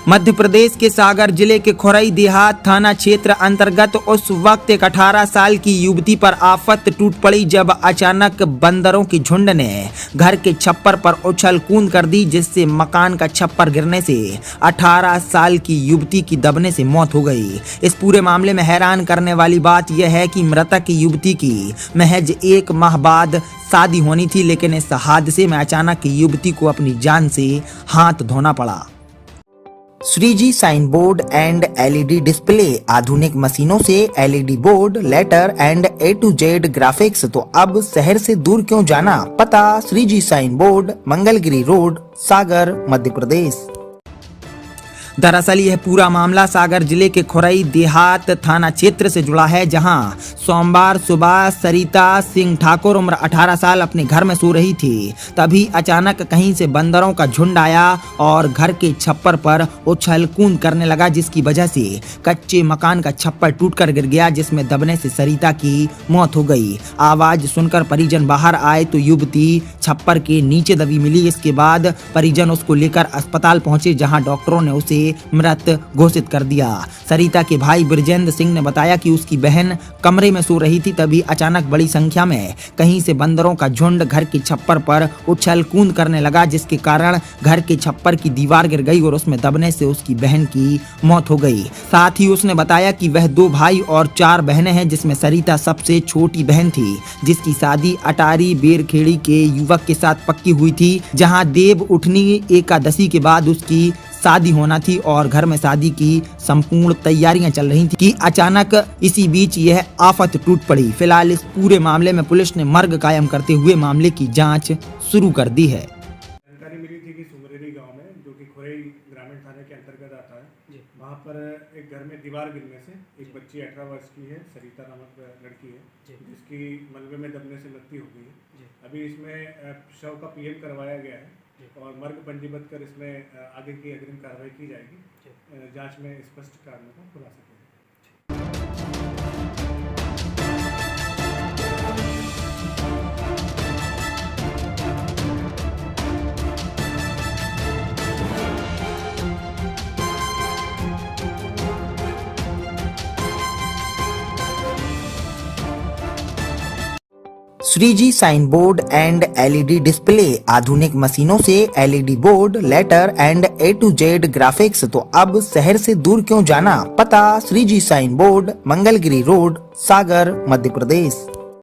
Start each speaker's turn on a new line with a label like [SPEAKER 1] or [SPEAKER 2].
[SPEAKER 1] मध्य प्रदेश के सागर जिले के खुरई देहात थाना क्षेत्र अंतर्गत उस वक्त एक 18 साल की युवती पर आफत टूट पड़ी जब अचानक बंदरों के झुंड ने घर के छप्पर पर उछल कूद कर दी, जिससे मकान का छप्पर गिरने से 18 साल की युवती की दबने से मौत हो गई। इस पूरे मामले में हैरान करने वाली बात यह है कि मृतक युवती की महज 1 माह बाद शादी होनी थी, लेकिन इस हादसे में अचानक युवती को अपनी जान से हाथ धोना पड़ा। Shreeji sign board and LED display, आधुनिक मशीनों से LED board, letter and A to Z ग्राफिक्स। तो अब शहर से दूर क्यों जाना? पता Shreeji sign board, Mangalgiri road, Sagar, Madhya Pradesh. दरअसल यह पूरा मामला सागर जिले के खुरई देहात थाना क्षेत्र से जुड़ा है, जहां सोमवार सुबह सरिता सिंह ठाकुर उम्र 18 साल अपने घर में सो रही थी। तभी अचानक कहीं से बंदरों का झुंड आया और घर के छप्पर पर उछल कूद करने लगा, जिसकी वजह से कच्चे मकान का छप्पर टूटकर गिर गया, जिसमें दबने से सरिता की मौत हो गई। आवाज सुनकर परिजन बाहर आए तो युवती छप्पर के नीचे दबी मिली। इसके बाद परिजन उसको लेकर अस्पताल पहुंचे, जहां डॉक्टरों ने उसे मृत घोषित कर दिया। सरिता के भाई ब्रजेंद्र सिंह ने बताया कि उसकी बहन कमरे में सो रही थी, तभी अचानक बड़ी संख्या में कहीं से बंदरों का झुंड घर के छप्पर पर उछल कूद करने लगा, जिसके कारण घर के छप्पर की दीवार गिर गई और उसमें दबने से उसकी बहन की मौत हो गई। साथ ही उसने बताया कि वह 2 भाई और 4 बहनें हैं, जिसमें सरिता सबसे छोटी बहन थी, जिसकी शादी अटारी बेरखेड़ी के युवक के साथ पक्की हुई थी, जहां देव उठनी एकादशी के बाद उसकी शादी होना थी और घर में शादी की संपूर्ण तैयारियां चल रही थी कि अचानक इसी बीच यह आफत टूट पड़ी। फिलहाल इस पूरे मामले में पुलिस ने मर्ग कायम करते हुए मामले की जांच शुरू कर दी है।
[SPEAKER 2] जानकारी मिली थी कि सुमरेरी गांव में, जो कि खुरई ग्रामीण थाने के अंतर्गत आता है, वहां पर एक घर में दीवार गिरने से एक बच्ची 18 वर्ष की है, सरिता नामक लड़की है, जिसकी मलबे में दबने से मृत्यु हो गई है। अभी इसमें शव का पीएम करवाया गया है और मर्ग पंजीबद्ध कर इसमें आगे की अग्रिम कार्रवाई की जाएगी। जांच में स्पष्ट कारणों का खुलासा करेंगे।
[SPEAKER 1] Shreeji sign board and LED display, आधुनिक मशीनों से LED board, letter and A to Z ग्राफिक्स। तो अब शहर से दूर क्यों जाना? पता Shreeji sign board, Mangalgiri road, Sagar, Madhya प्रदेश।